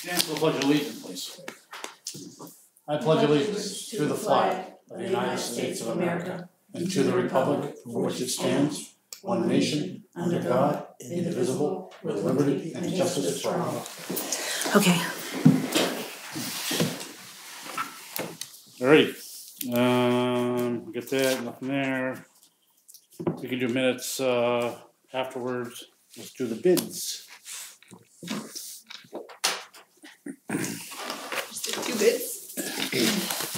Stand for the Pledge of Allegiance, please. I pledge allegiance to the flag of the United States of America and to the republic for which it stands, one nation, under God, indivisible, with liberty and justice for all. Okay. Alrighty. Get that, nothing there. We can do minutes afterwards. Let's do the bids. Just did 2 bids.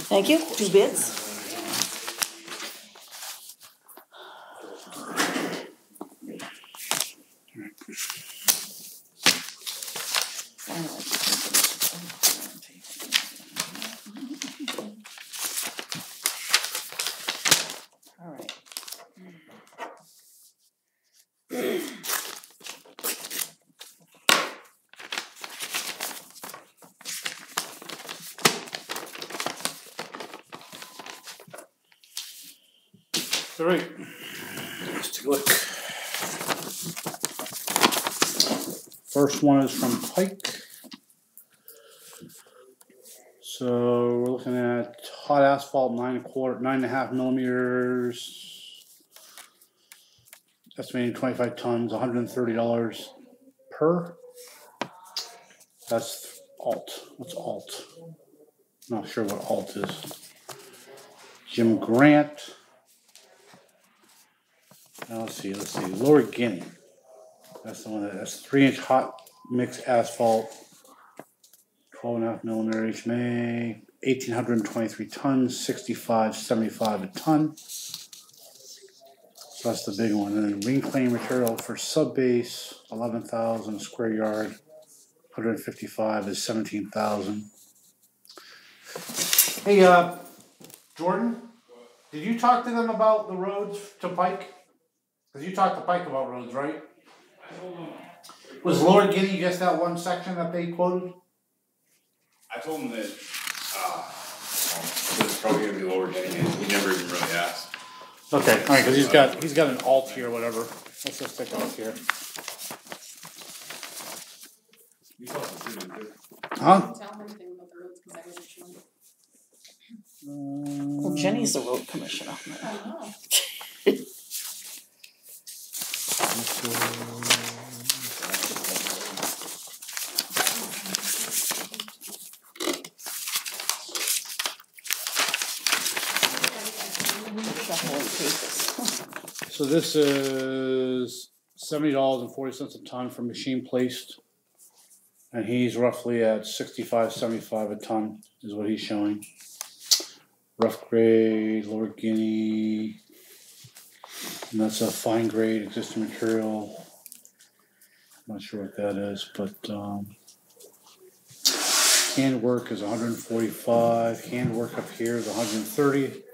Thank you. 2 bids. All right. All right. Let's take a look. First one is from Pike. So we're looking at hot asphalt 9.5 millimeters, estimating 25 tons, $130 per. That's alt. What's alt? Not sure what alt is. Jim Grant. Now let's see. Lower Guinea. That's the one that's 3-inch hot mix asphalt, 12.5 millimeters HMA, 1,823 tons, 65.75 a ton. So that's the big one. And then reclaimed material for sub base, 11,000 square yard, 155 is 17,000. Hey, Jordan, did you talk to them about the roads to Pike? Because you talked to Pike about roads, right? Was Lower Guinea just that one section that they quoted? I told him that it's probably going to be Lower Guinea. He never even really asked. Okay, all right, because he's got an alt here, whatever. Let's just take it off here. You talked to him too. Huh? Tell him anything about the roads because I wasn't sure. Well, Jenny's the road commissioner. I know. So this is $70.40 a ton for machine placed, and he's roughly at 65.75 a ton is what he's showing. Rough grade, Lower Guinea, and that's a fine grade existing material. I'm not sure what that is, but handwork is 145. Handwork up here is 130.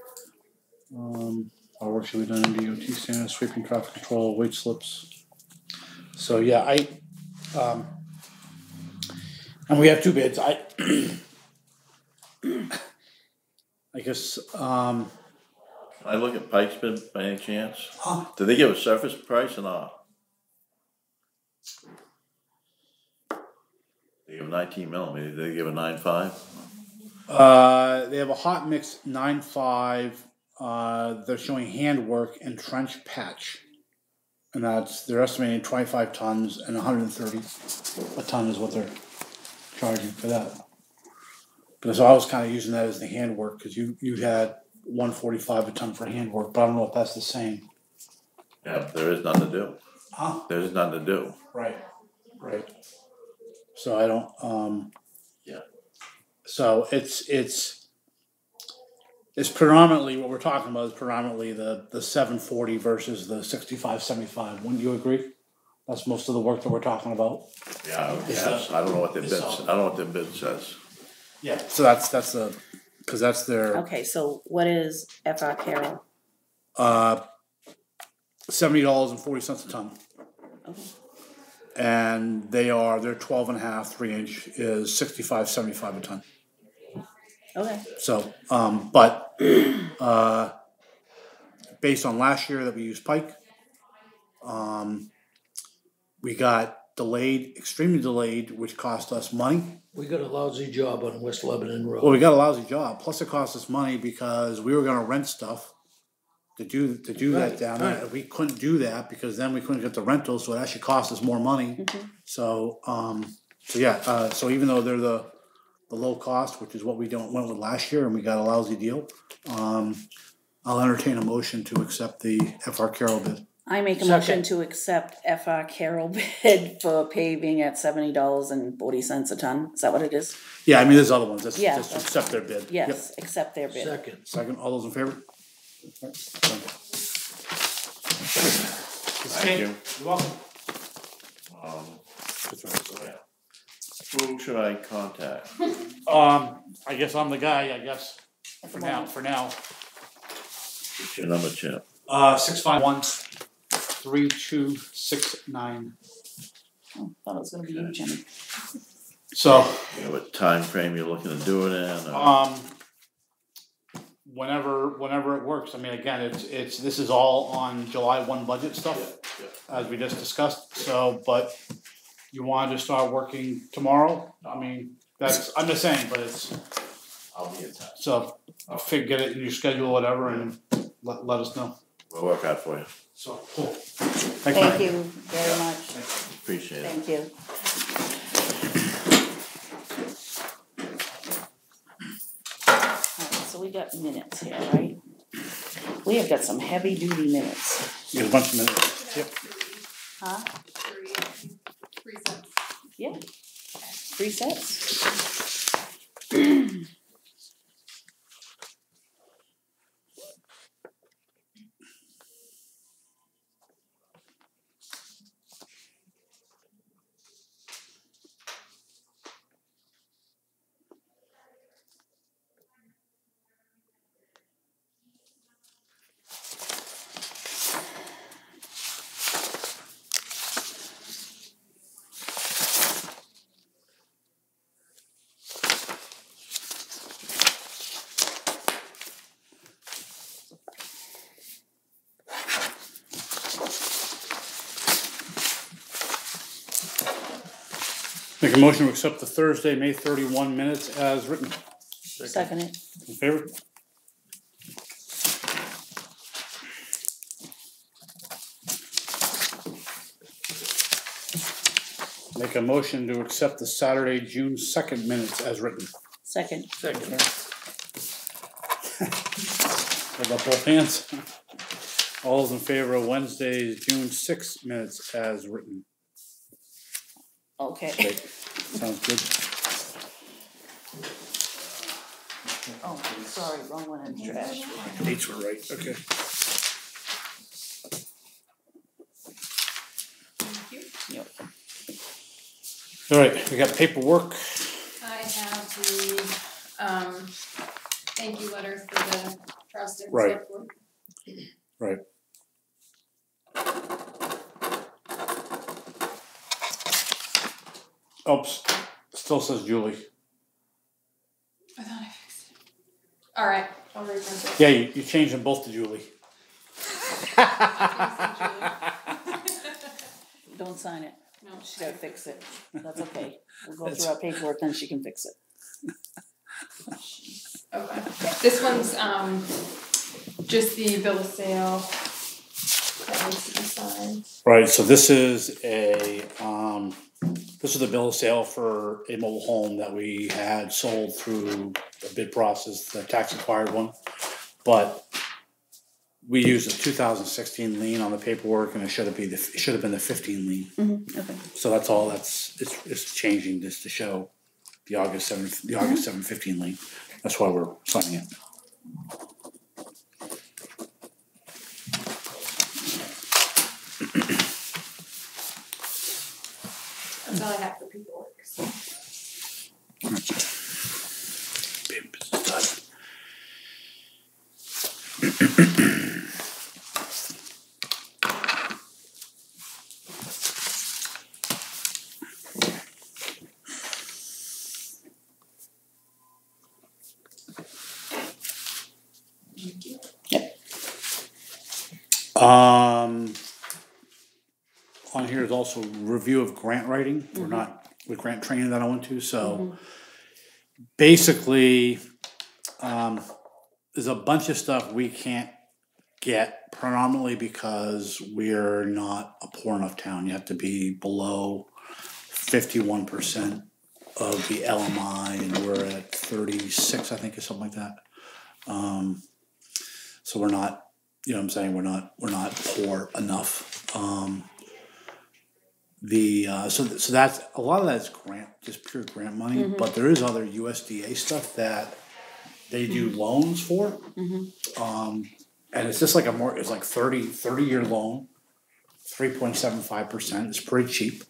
Our work should be done in DOT standards, sweeping, traffic control, weight slips. So yeah, and we have 2 bids. I guess. Can I look at Pike's bid by any chance? Huh? Did they give a surface price or not? They give 19 millimeters. Did they give a 9.5? They have a hot mix 9.5. They're showing handwork and trench patch, and they're estimating 25 tons and 130 a ton is what they're charging for that. But so I was kind of using that as the handwork because you had 145 a ton for handwork, but I don't know if that's the same. Yeah, there is nothing to do. Huh? There is nothing to do. Right. So I don't. Yeah. So it's predominantly what we're talking about is predominantly the 740 versus the 65.75. Wouldn't you agree? That's most of the work that we're talking about. Yeah. Yes. I don't know what their bid. I don't know what their bid says. Yeah. So that's the because that's their Okay, so what is FR Carroll? $70.40 a ton. Okay. And their 12.5 3-inch is 65.75 a ton. Okay. So, but based on last year that we used Pike, we got delayed, extremely delayed, which cost us money. We got a lousy job on West Lebanon Road. Well, we got a lousy job, plus it cost us money because we were gonna rent stuff to do that Right, down there. right. We couldn't do that because then we couldn't get the rentals, so it actually cost us more money. So, so even though they're the low cost, which is what we went with last year, and we got a lousy deal, I'll entertain a motion to accept the FR Carroll bid. I make a motion to accept FR Carroll bid for paving at $70.40 a ton. Is that what it is? Yeah, I mean, there's other ones, just Yeah, accept their bid. Yes, accept their bid. Second. Second, all those in favor? Thank you. You're welcome. Who should I contact? I guess I'm the guy, I guess, for now. What's your number, Chip? 651-3269. Oh, thought it was gonna be you, Jenny. So, You know what time frame you're looking to do it in? Or? whenever it works. I mean, again, this is all on July 1 budget stuff, as we just discussed. So, but you wanted to start working tomorrow? I mean, I'm just saying, but I'll be in touch. so get it in your schedule, whatever, and let us know. We'll work out for you. So, cool. Thank you very much. Appreciate it. Thank you. Alright, so we got minutes here, right? We have got some heavy duty minutes. You got a bunch of minutes. Yep. Huh? Three cents. Yeah. 3 sets? Make a motion to accept the Thursday, May 31 minutes as written. Second it. In favor? Make a motion to accept the Saturday, June 2nd minutes as written. Second. Second. Hold up both hands. All those in favor of Wednesday's June 6th minutes as written. Okay. Great. Sounds good. Oh, sorry, wrong one in the trash. Dates were right, okay. Yep. All right, we got paperwork. I have the, thank you letter for the trust and Right. select board. Right. Oops, still says Julie. I thought I fixed it. Alright, I'll reprint it. Yeah, you changed them both to Julie. Don't sign it. No. She's gotta fix it. That's okay. We'll go through our paperwork, then she can fix it. Okay, this one's, just the bill of sale that needs to be signed. Right, so this is the bill of sale for a mobile home that we had sold through the bid process, the tax acquired one. But we used a 2016 lien on the paperwork, and it should have been the 15 lien. Mm-hmm. Okay. So that's all. It's changing this to show the August 7 15 lien. That's why we're signing it. That's all I have for paperwork, so. Thank you. On here is also review of grant writing. We're not with grant training that I went to, so basically, there's a bunch of stuff we can't get predominantly because we're not a poor enough town. You have to be below 51% of the LMI, and we're at 36, I think, or something like that. So we're not, you know what I'm saying, we're not poor enough. So that's a lot of that's grant, just pure grant money, but there is other USDA stuff that they do loans for. And it's just like it's like 30-year loan, 3.75%. It's pretty cheap.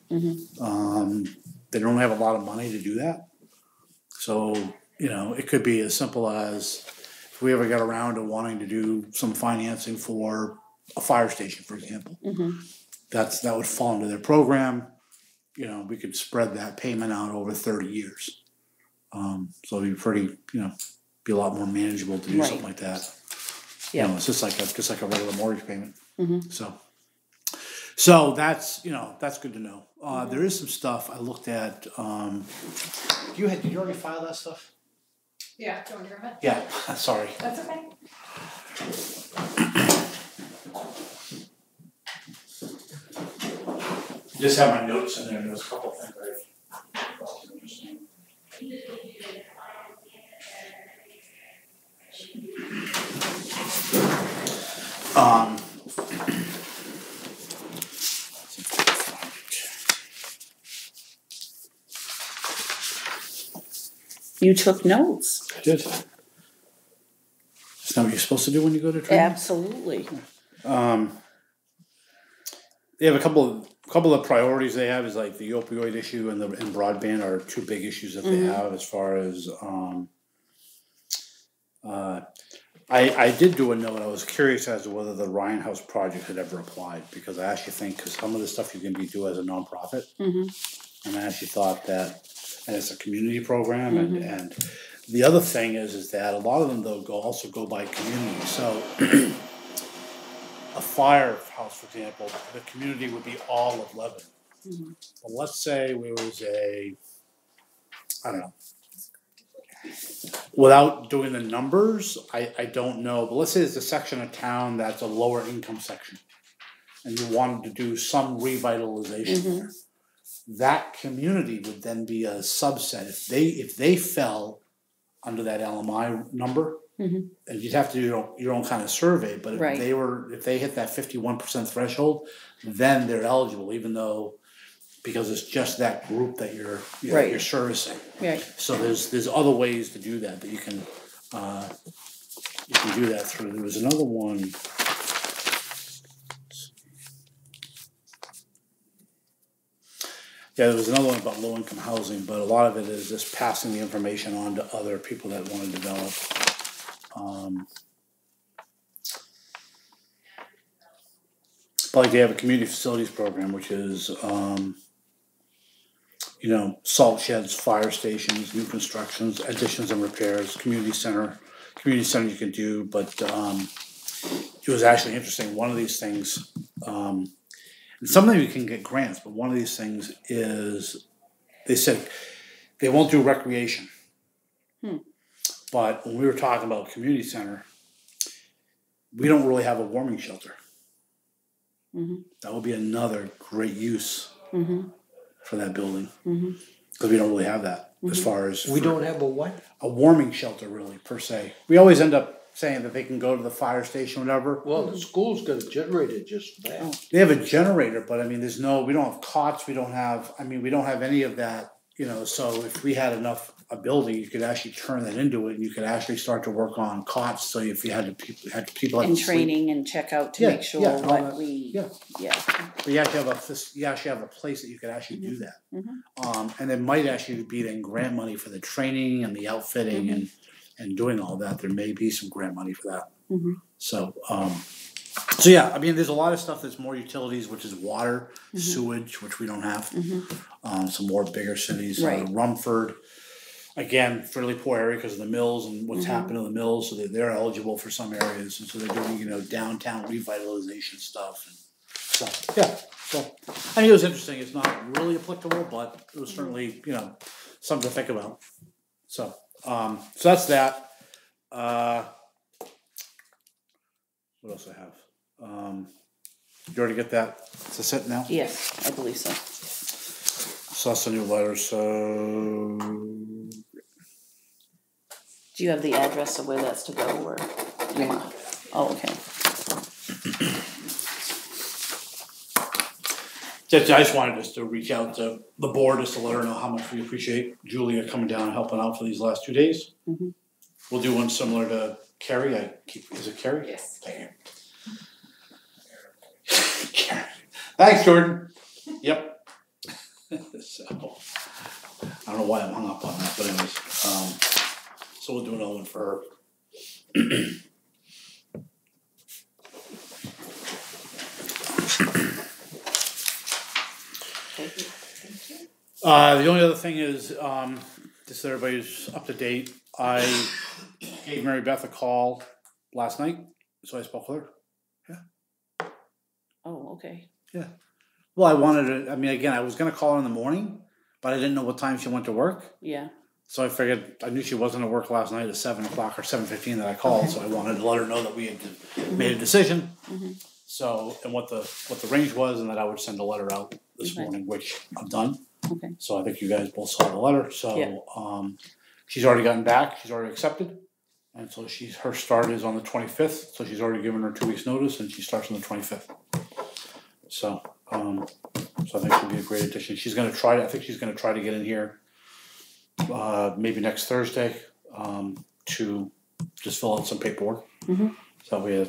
They don't have a lot of money to do that. So, you know, it could be as simple as if we ever got around to wanting to do some financing for a fire station, for example, that would fall into their program. You know, we could spread that payment out over 30 years. So it'd be pretty, you know, be a lot more manageable to do something like that. Yeah. You know, it's just like a regular mortgage payment. So that's, you know, that's good to know. There is some stuff I looked at. Did you already file that stuff? Yeah, do you want to grab it? Yeah, sorry. That's okay. Just have my notes in there. There's a couple things You took notes. I did. Isn't that what you're supposed to do when you go to training? Absolutely. They have a couple of priorities they have is like the opioid issue and broadband are two big issues that they have as far as I did do a note. I was curious as to whether the Ryan House project had ever applied because I actually think because some of the stuff you can do as a nonprofit, and I actually thought that, and it's a community program, and the other thing is that a lot of them though also go by community. So a firehouse, for example, the community would be all of Lebanon. But let's say there was I don't know. Without doing the numbers, I don't know. But let's say there's a section of town that's a lower income section, and you wanted to do some revitalization there. That community would then be a subset. If they fell under that LMI number, and you'd have to do your own kind of survey. But if they hit that 51% threshold, then they're eligible, even though. Because it's just that group that you're servicing. Right. So there's other ways to do that you can do that through. There was another one. Yeah, there was another one about low income housing, but a lot of it is just passing the information on to other people that want to develop. But like they have a community facilities program, which is salt sheds, fire stations, new constructions, additions and repairs, community center you can do, but it was actually interesting. One of these things, and some of them you can get grants, but one of these things is they said they won't do recreation. But when we were talking about community center, we don't really have a warming shelter. That would be another great use for that building, because we don't really have that as far as We don't have a what? a warming shelter really per se. We always end up saying that they can go to the fire station, whatever. Well, the school's got a generator just for that. They have a generator, but I mean, we don't have cots. We don't have any of that. So if we had a building, you could actually turn that into it, and you could actually start to work on cots. So if you had people And training and check out to make sure what we. But you actually have a place that you could actually do that. And it might actually be then grant money for the training and the outfitting and doing all that. There may be some grant money for that. So yeah, I mean, there's a lot of stuff that's more utilities, which is water, sewage, which we don't have. Some more bigger cities, Rumford. Again, fairly poor area because of the mills and what's happened to the mills, so they're eligible for some areas, and so they're doing downtown revitalization stuff. And so So, I mean, it was interesting. It's not really applicable, but it was certainly, something to think about. So, so that's that. What else I have? You already get that to sit now? Yes, I believe so. So that's a new letter, so. Do you have the address of where that's to go, or you want? Oh, okay. I just wanted us to reach out to the board just to let her know how much we appreciate Julia coming down and helping out for these last 2 days. Mhm. We'll do one similar to Carrie. Is it Carrie? Yes. Dang it. Carrie. Thanks, Jordan. Yep. So I don't know why I'm hung up on that, but anyways, so we'll do another one for her. The only other thing is, just so everybody's up to date, I gave Mary Beth a call last night, so I spoke with her. Oh, okay. Well, I wanted to, again, I was gonna call her in the morning, but I didn't know what time she went to work. Yeah. So I figured, I knew she wasn't at work last night at 7 o'clock or 7:15 that I called, Okay. so I wanted to let her know that we had made a decision. Mhm. So, and what the range was, and that I would send a letter out this Okay. morning, which I've done. Okay. So I think you guys both saw the letter, so, Yeah. She's already gotten back, she's already accepted. And so her start is on the 25th, so she's already given her 2 weeks' notice, and she starts on the 25th. So, so I think she'll be a great addition. I think she's gonna try to get in here, maybe next Thursday, to just fill out some paperwork. Mhm. So we're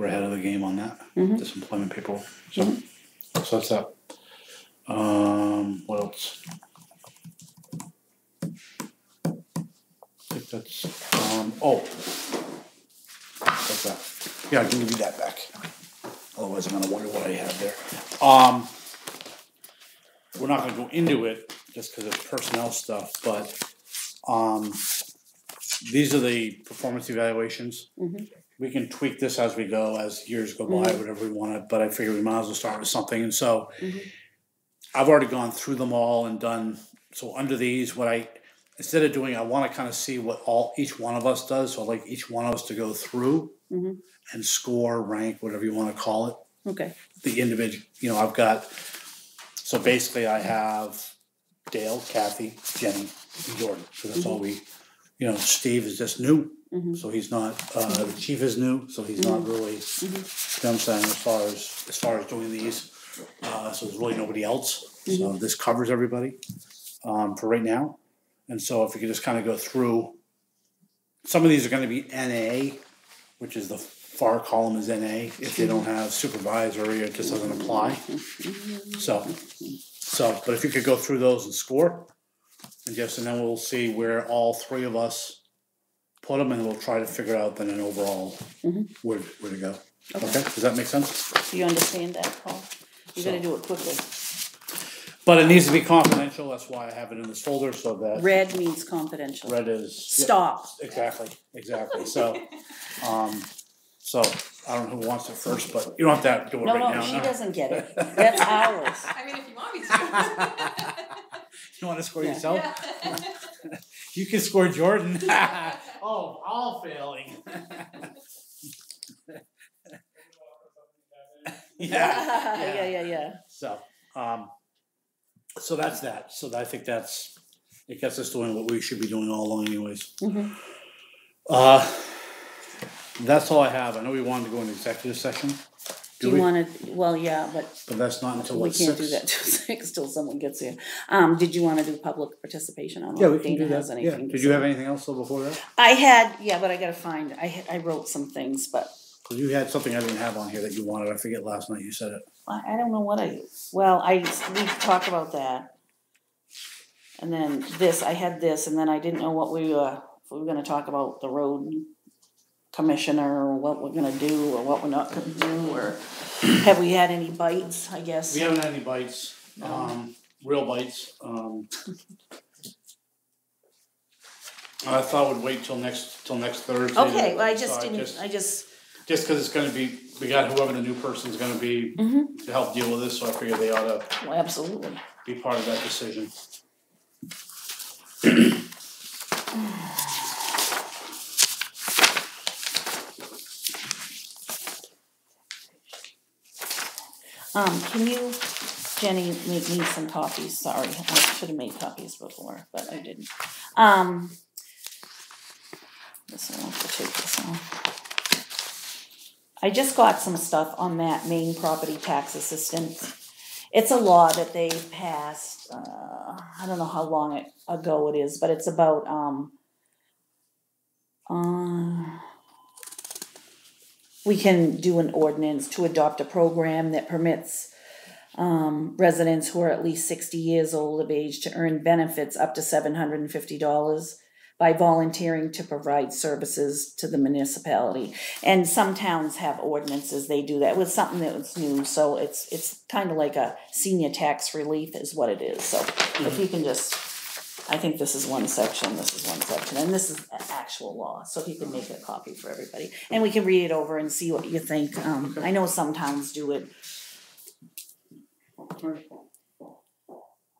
ahead of the game on that, Mhm. this employment paperwork, so that's that. What else? I think that's, that's that. Yeah, I can give you that back. Otherwise I'm gonna wonder what I have there. We're not gonna go into it just because it's personnel stuff, but, these are the performance evaluations. Mhm. We can tweak this as we go, as years go by, whatever we want, but I figure we might as well start with something, and so I've already gone through them all and done, so under these, instead of doing, I wanna kinda see what each one of us does, so I'd like each one of us to go through and score, rank, whatever you wanna call it, Okay. the individual, I've got, so basically I have Dale, Kathy, Jenny, and Jordan, so that's all we, Steve is just new, so he's not, the chief is new, so he's not really, you know what I'm saying, as far as doing these, so there's really nobody else, so this covers everybody, for right now, and so if we could just kinda go through, some of these are gonna be NA, which is the far column is NA, if they don't have supervisory, it just doesn't apply, so, but if you could go through those and score, and then we'll see where all three of us put them, and we'll try to figure out then an overall where to go. Okay, does that make sense? Do you understand that, Paul? You gotta do it quickly. But it needs to be confidential, that's why I have it in this folder, so that Red means confidential. red is. Stop. Exactly, so, I don't know who wants it first, but you don't have to do it right now. No, she doesn't get it. That's ours. I mean, if you want me to. You wanna score Yeah. yourself? You can score Jordan. Oh, all failing. Yeah. So that's that. So I think it gets us doing what we should be doing all along anyways. That's all I have. I know we wanted to go into executive session. Do you wanna, well, yeah, but But that's not until we what, can't 6? do that till 6, till someone gets here. Did you wanna do public participation on Yeah, we if can do Dana has that. Yeah. anything to Did you say? have anything else though before that? I had, but I gotta find, I wrote some things, but Cause you had something I didn't have on here that you wanted. I forget last night you said it. I don't know what we talked about that. And then I had this, and then I didn't know what if we were gonna talk about the road commissioner, or what we're gonna do, or what we're not gonna do, or have we had any bites, I guess? We haven't had any bites, real bites. I thought we'd wait till next Thursday. Okay, well, I So just didn't, just cause it's gonna be, we got whoever the new person's gonna be to help deal with this, so I figure they ought to Well, absolutely. be part of that decision. Can you, Jenny, make me some copies? Sorry, I should have made copies before, but I didn't. This one, I'll have to take this off. I just got some stuff on that Maine property tax assistance. It's a law that they passed, I don't know how long ago it is, but it's about, we can do an ordinance to adopt a program that permits residents who are at least 60 years old of age to earn benefits up to $750 by volunteering to provide services to the municipality. And some towns have ordinances, they do that. It was something that was new, so it's kind of like a senior tax relief is what it is. So if you can just, I think this is one section, this is one section, and this is actual law. So if you can make a copy for everybody. And we can read it over and see what you think. I know some towns do it.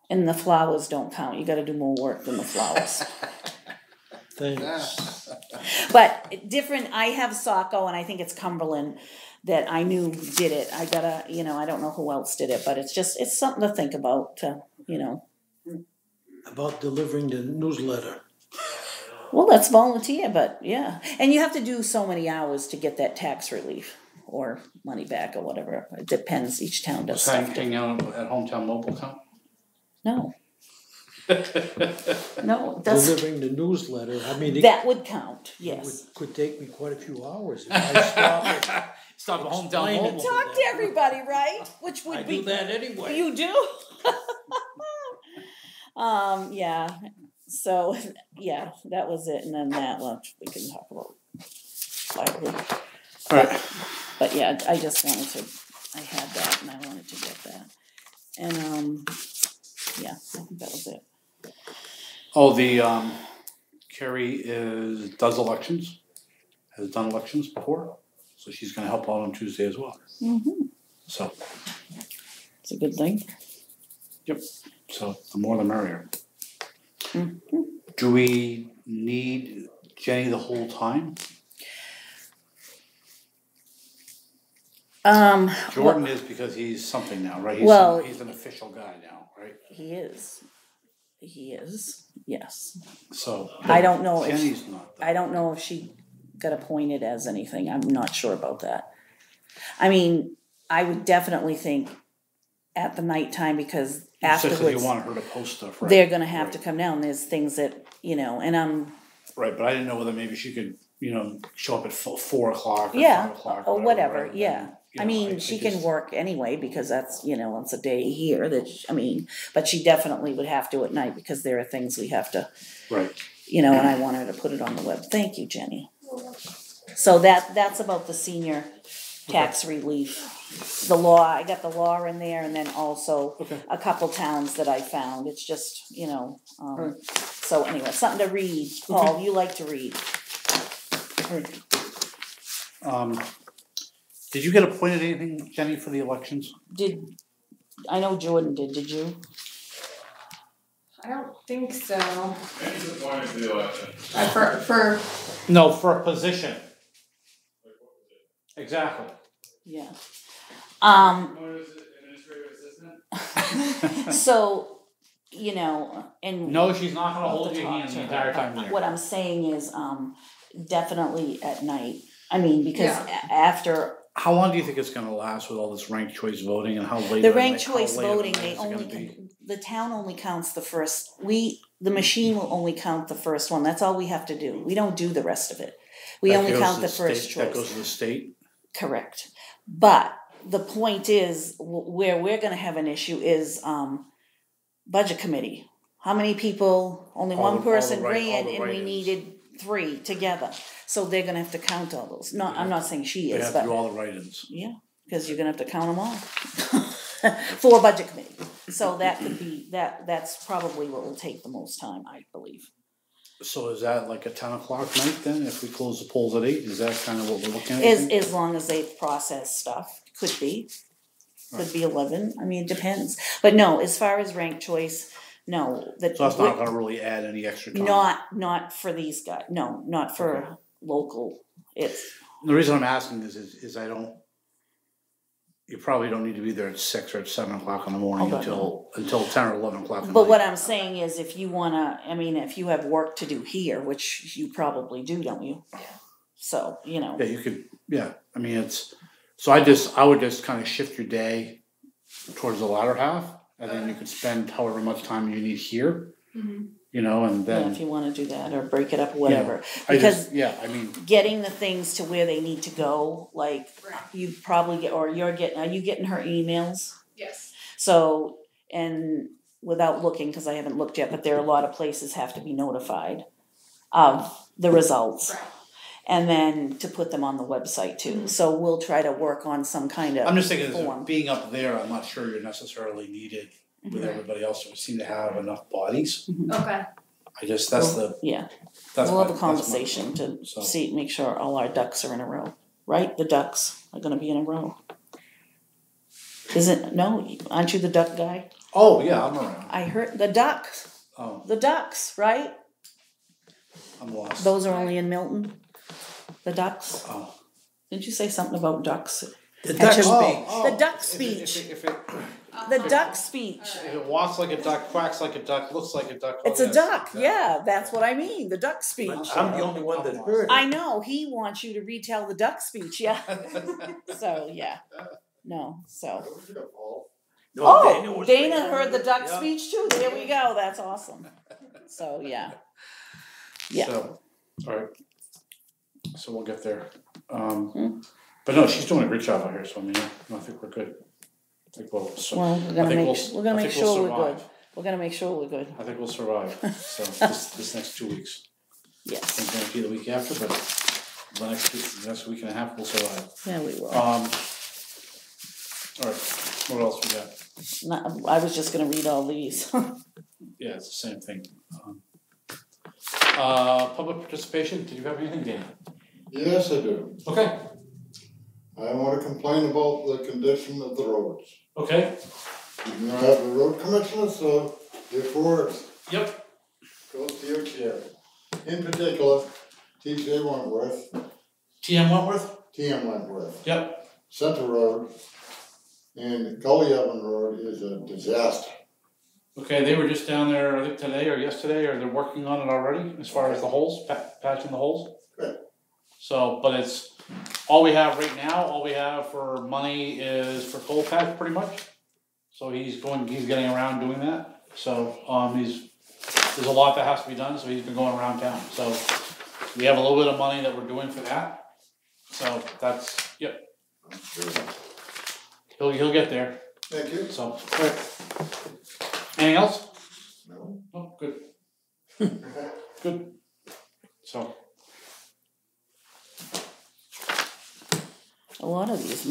And the flowers don't count. You gotta do more work than the flowers. Thanks. But different, I have Saco and I think it's Cumberland that I knew did it. I gotta, I don't know who else did it, but it's something to think about, About delivering the newsletter. Well, that's volunteer, but yeah. And you have to do so many hours to get that tax relief or money back or whatever. It depends, each town does stuff. Hang out at Hometown Mobile count? No. No, that's, Delivering the newsletter, I mean, that would count, yes. could take me quite a few hours if I stop it. Stop at Hometown Explain it. Mobile. Talk to everybody, right? Which would I be. do that anyway. You do? Yeah. So, yeah, that was it. And then that lunch we can talk about quietly. Alright. But yeah, I just wanted to, I had that and I wanted to get that. And, yeah, I think that was it. Oh, Carrie does elections, has done elections before, so she's gonna help out on Tuesday as well. Mm-hmm. So, It's a good thing. yep, so the more the merrier. Mm-hmm. Do we need Jenny the whole time? Jordan is because he's something now, right? He's an official guy now, right? He is. Yes. So. I don't know if Jenny's not. I don't know if she got appointed as anything. I'm not sure about that. I mean, I would definitely think at the nighttime because afterwards You want her to post stuff, right? they're gonna have to come down. There's things that, and I'm. Right, but I didn't know whether maybe she could, show up at 4 o'clock or Yeah, 5 o'clock. or whatever, right? yeah. I mean, she can work anyway because that's, once a day here but she definitely would have to at night because there are things we have to, Right. and I want her to put it on the web. Thank you, Jenny. So that's about the senior tax relief. The law, I got the law in there and then also a couple towns that I found. It's just, so anyway, something to read. Paul, you like to read. Did you get appointed anything, Jenny, for the elections? I know Jordan did you? I don't think so. Jenny's appointed to the election. For No, for a position. Exactly. Yeah. Appointed as administrative assistant? So, and. No, she's not gonna I'll have hold to your talk hand to the her. entire time there. What I'm saying is, definitely at night. I mean, because Yeah. after How long do you think it's gonna last with all this ranked choice voting and how late? the ranked choice how late voting, at night is it gonna be? the town only counts the first, the machine will only count the first one. That's all we have to do. We don't do the rest of it. We That only goes count to the first state- That choice. goes to the state? Correct. But the point is, where we're gonna have an issue is, budget committee. How many people, only All one the person right- ran all the and we write-ins. needed 3 together. So they're gonna have to count all those. I'm not saying she They is, have to but do all the write-ins. yeah, because you're gonna have to count them all. For budget committee. So that could be, that's probably what will take the most time, I believe. So is that like a 10 o'clock night then, if we close the polls at 8? Is that kind of what we're looking at? you think? As long as they've processed stuff, could be. Could be 11, I mean, it depends. But no, as far as ranked choice, no. So that's not gonna really add any extra time? Not for these guys, no, not for local, it's, The reason I'm asking is I don't, you probably don't need to be there at 6 or at 7 o'clock in the morning Oh, until 10 or 11 o'clock at night. but what I'm saying is if you wanna, I mean, if you have work to do here, which you probably do, don't you? Yeah. So, you know, Yeah, you could, I mean, so I would just kind of shift your day towards the latter half, and then you could spend however much time you need here, you know, and yeah, then. if you wanna do that, or break it up, whatever. I Because I mean, getting the things to where they need to go, like, you probably get, or are you getting her emails? Yes. So, and without looking, cause I haven't looked yet, but there are a lot of places have to be notified of the results. Right. And then to put them on the website too, so we'll try to work on some kind of I'm just thinking, form. being up there, I'm not sure you're necessarily needed with everybody else, we seem to have enough bodies. Okay. I just, Yeah, that's we'll have my- a conversation to so. see, make sure all our ducks are in a row, right? The ducks are gonna be in a row. Aren't you the duck guy? Oh, yeah, I'm around. I heard the ducks, Oh, right? I'm lost. Those are only in Milton, the ducks. Oh. Didn't you say something about ducks? The At duck your- speech. The duck speech. If The duck speech. it walks like a duck, quacks like a duck, looks like a duck. It's a duck, yeah, that's what I mean, the duck speech. I'm the only one that heard it. I know, he wants you to retell the duck speech, yeah. So, yeah, no, so. No, Dana heard the duck Yeah. speech too, there we go, that's awesome. So, yeah. Yeah. So, alright. So we'll get there. But no, she's doing a great job out here, so I mean, I think we're good. I think we'll, Well, we're gonna make sure we're good. survive. We're gonna make sure we're good, I think we'll survive, so this next 2 weeks. yes, Can't guarantee the week after, but the next week and a half we'll survive. yeah, we will. Alright, what else we got? I was just gonna read all these. Yeah, it's the same thing. Public participation, did you have anything, Dan? Yes, I do. Okay. I want to complain about the condition of the roads. Okay. You know, I have the road commissioner, so therefore it Yep. goes to your chair. In particular, TJ Wentworth, TM Wentworth? TM Wentworth, Yep. Center Road, and Gully Oven Road is a disaster. Okay, they were just down there, I think today or yesterday, or they're working on it already, as far as the holes, patching the holes. Good. So, but it's, all we have right now, all we have for money is for coal patch, pretty much. So he's getting around doing that, so, there's a lot that has to be done, so he's been going around town, so. We have a little bit of money that we're doing for that, so that's, yep, he'll get there, Thank you. so, alright. Anything else? No. Oh, good. Good. So, A lot of these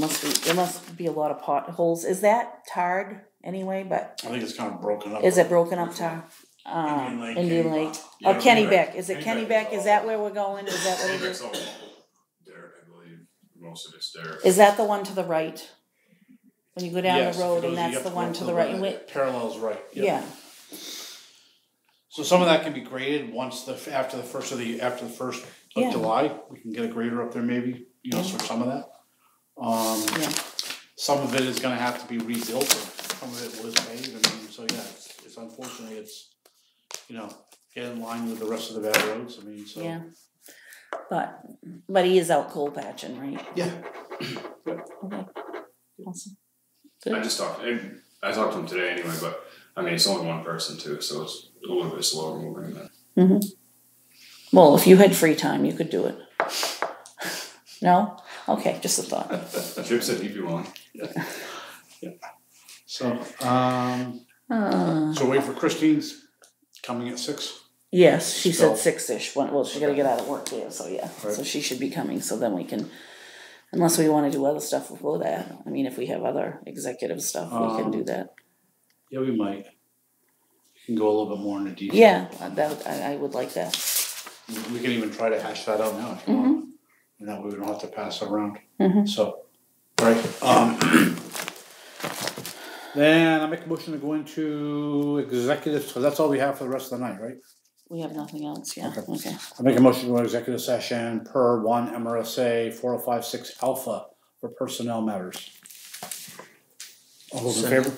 there must be a lot of potholes, is that tarred anyway, but I think it's kind of broken up. is it broken up tar? Indian Lake, Indian Lake, Yeah, Kennebec, is it Kennebec Kennebec, is is that where we're going, is that what it It's is? all dirt, I believe, most of it's dirt. Is that the one to the right? When you go down Yes, the road it and goes- you that's have the to one go to to the the right, right. wait, Parallels right. Yep. yeah, So some of that can be graded once after the first of Yeah. July. We can get a grader up there maybe, for some of that. yeah, Some of it is gonna have to be rebuilt, or some of it was paved, I mean, so yeah, it's unfortunately, it's, get in line with the rest of the bad roads, I mean, so. yeah. But he is out coal patching, right? Yeah. Okay, awesome. I talked to him today anyway, but I mean, it's only one person too, so it's a little bit slower moving than. Well, if you had free time, you could do it. No? Okay, just a thought. Chip said he'd be willing. So, so wait for Christine's coming at 6. Yes, she said So- 6-ish, well, she's gotta get out of work there, so yeah, Right. so she should be coming, so then we can, unless we wanna do other stuff before that, I mean, if we have other executive stuff, we can do that. Yeah, we might. You can go a little bit more into detail. Yeah, I would like that. we can even try to hash that out now if you want. You know, we don't have to pass it around. So, right. Then I make a motion to go into executive, so that's all we have for the rest of the night, right? We have nothing else, yeah, okay. I make a motion to go into executive session per 1 MRSA 4056 alpha for personnel matters. All those in favor?